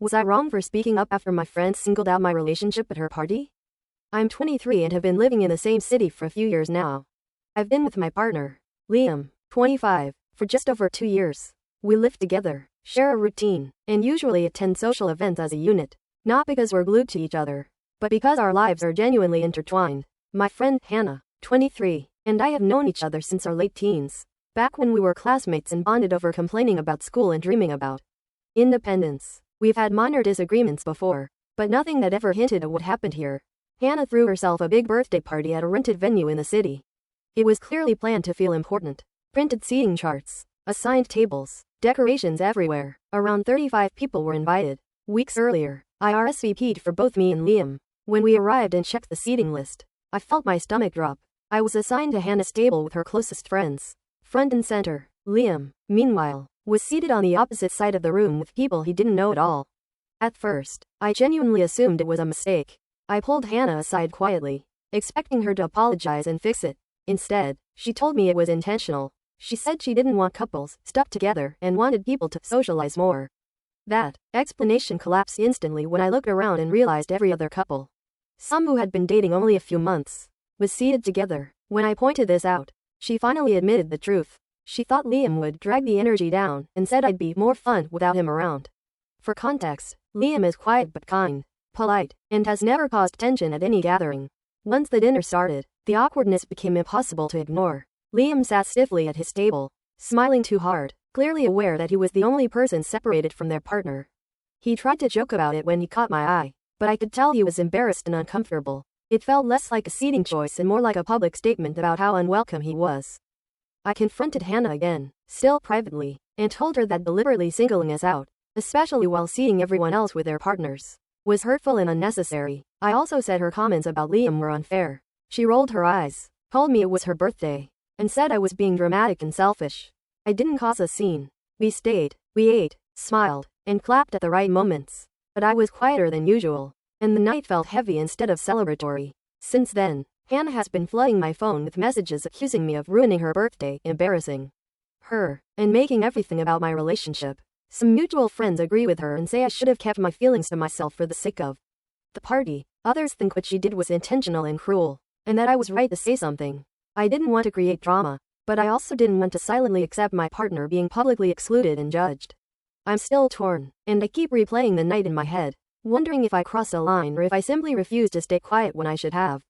Was I wrong for speaking up after my friend singled out my relationship at her party? I'm 23 and have been living in the same city for a few years now. I've been with my partner, Liam, 25, for just over 2 years. We live together, share a routine, and usually attend social events as a unit. Not because we're glued to each other, but because our lives are genuinely intertwined. My friend Hannah, 23, and I have known each other since our late teens. Back when we were classmates and bonded over complaining about school and dreaming about independence. We've had minor disagreements before, but nothing that ever hinted at what happened here. Hannah threw herself a big birthday party at a rented venue in the city. It was clearly planned to feel important. Printed seating charts, assigned tables, decorations everywhere. Around 35 people were invited. Weeks earlier, I RSVP'd for both me and Liam. When we arrived and checked the seating list, I felt my stomach drop. I was assigned to Hannah's table with her closest friends. Front and center, Liam, meanwhile, was seated on the opposite side of the room with people he didn't know at all. At first, I genuinely assumed it was a mistake. I pulled Hannah aside quietly, expecting her to apologize and fix it. Instead, she told me it was intentional. She said she didn't want couples stuck together and wanted people to socialize more. That explanation collapsed instantly when I looked around and realized every other couple, some who had been dating only a few months, was seated together. When I pointed this out, she finally admitted the truth. She thought Liam would drag the energy down and said I'd be more fun without him around. For context, Liam is quiet but kind, polite, and has never caused tension at any gathering. Once the dinner started, the awkwardness became impossible to ignore. Liam sat stiffly at his table, smiling too hard, clearly aware that he was the only person separated from their partner. He tried to joke about it when he caught my eye, but I could tell he was embarrassed and uncomfortable. It felt less like a seating choice and more like a public statement about how unwelcome he was. I confronted Hannah again, still privately, and told her that deliberately singling us out, especially while seeing everyone else with their partners, was hurtful and unnecessary. I also said her comments about Liam were unfair. She rolled her eyes, told me it was her birthday, and said I was being dramatic and selfish. I didn't cause a scene. We stayed, we ate, smiled, and clapped at the right moments. But I was quieter than usual, and the night felt heavy instead of celebratory. Since then, Hannah has been flooding my phone with messages accusing me of ruining her birthday, embarrassing her, and making everything about my relationship. Some mutual friends agree with her and say I should have kept my feelings to myself for the sake of the party. Others think what she did was intentional and cruel, and that I was right to say something. I didn't want to create drama, but I also didn't want to silently accept my partner being publicly excluded and judged. I'm still torn, and I keep replaying the night in my head, wondering if I crossed a line or if I simply refused to stay quiet when I should have.